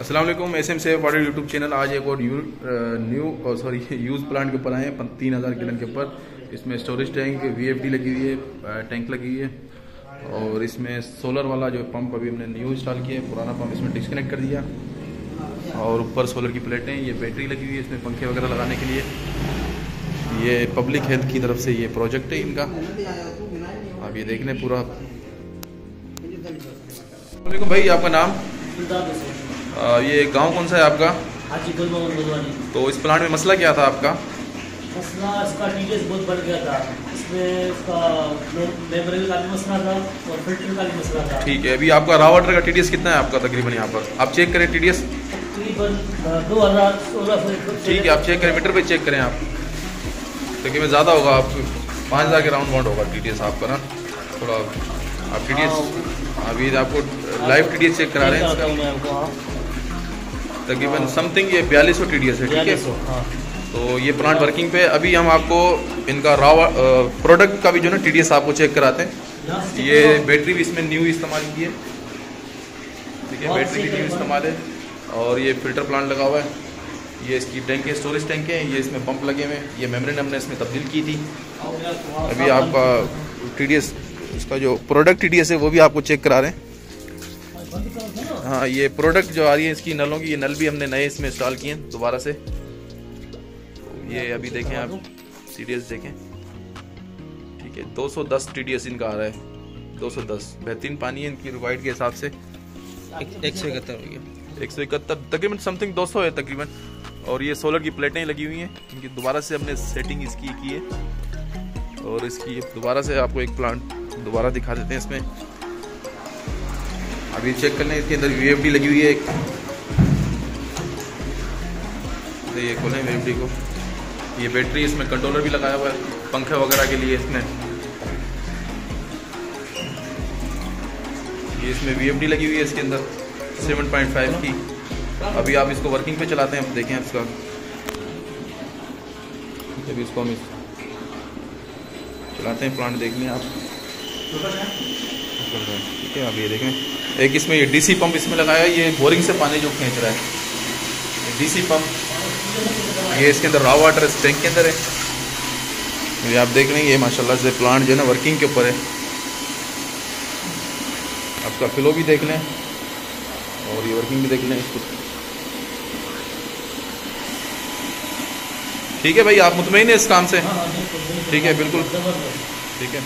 अस्सलाम वालेकुम। एसएम से वाटर यूट्यूब चैनल आज एक और यूज़ प्लांट के ऊपर आए हैं 3000 गैलन के ऊपर। इसमें स्टोरेज टैंक वीएफडी लगी हुई है, टैंक लगी हुई है और इसमें सोलर वाला जो पंप अभी हमने न्यू इंस्टॉल किया है, पुराना पंप इसमें डिस्कनेक्ट कर दिया और ऊपर सोलर की प्लेटें, ये बैटरी लगी हुई है इसमें पंखे वगैरह लगाने के लिए। ये पब्लिक हेल्थ की तरफ से ये प्रोजेक्ट है इनका। आप ये देख लें पूरा। वालेकुम भाई, आपका नाम? ये गांव कौन सा है आपका? हाजीपुर मोहम्मद बुलवानी। तो इस प्लांट में मसला क्या था आपका? मसला इसका टीडीएस बहुत बढ़ गया था, इसमें इसका मेमोरी का भी मसला था और फिल्टर का भी मसला था। ठीक है, अभी आपका रॉ वाटर का टीडीएस कितना है आपका तकरीबन यहाँ पर? आप चेक करें टीडीएस तकरीबन 2016 से। ठीक है, आप चेक करें, मीटर पे चेक करें आप। तकरीबन ज़्यादा होगा, आप 5000 के राउंड अबाउट होगा टीडीएस आपका ना। थोड़ा आप टीडीएस अभी आपको लाइव टीडीएस चेक करा रहे हैं इसका। तकरीबन समथिंग ये 4200 टीडीएस है। ठीक है, तो ये प्लांट वर्किंग पे। अभी हम आपको इनका रॉ प्रोडक्ट का भी जो ना टीडीएस आपको चेक कराते हैं। ये बैटरी भी इसमें न्यू इस्तेमाल की है। ठीक है, बैटरी भी न्यू इस्तेमाल है और ये फिल्टर प्लांट लगा हुआ है। ये इसकी टैंक है, स्टोरेज टैंक है। ये इसमें पंप लगे हुए हैं। ये मेम्ब्रेन हमने इसमें तब्दील की थी। अभी आपका टीडीएस, इसका जो प्रोडक्ट टीडीएस है वो भी आपको चेक करा रहे हैं। हाँ, ये प्रोडक्ट जो आ रही है इसकी नलों की, ये नल भी हमने नए इसमें इंस्टॉल किए हैं दोबारा से। ये अभी देखें आप, टीडीएस देखें। ठीक है, 210 टीडीएस इनका आ रहा है, 210। बेहतरीन पानी है इनकी रिक्वायर्ड के हिसाब से। 171 हो गया, 171 तकरीबन समथिंग 200 है तकरीबन। और ये सोलर की प्लेटें लगी हुई हैं इनकी, दोबारा से हमने सेटिंग इसकी की है। और इसकी दोबारा से आपको एक प्लांट दोबारा दिखा देते हैं इसमें। अभी चेक कर लें, इसके अंदर वीएफडी लगी हुई है एक। ये खोलें वीएफडी को। ये बैटरी, इसमें कंट्रोलर भी लगाया हुआ है पंखे वगैरह के लिए इसमें। ये इसमें वीएफडी लगी हुई है इसके अंदर 7.5 की। अभी आप इसको वर्किंग पे चलाते हैं, देखें इसका। अभी इसको हम चलाते हैं, प्लांट देख लें आप। ठीक है, आप ये देखें। एक इसमें ये डीसी पंप इसमें लगाया है, ये बोरिंग से पानी जो खींच रहा है, डीसी पंप। ये इसके अंदर रॉ वाटर इस टैंक के अंदर है। ये आप देख लें, ये माशाल्लाह से प्लांट जो है ना वर्किंग के ऊपर है। आपका फ्लो भी देख लें और ये वर्किंग भी देख लें इसको। ठीक है भाई, आप मुतमईन हैं इस काम से? ठीक है, बिल्कुल ठीक है।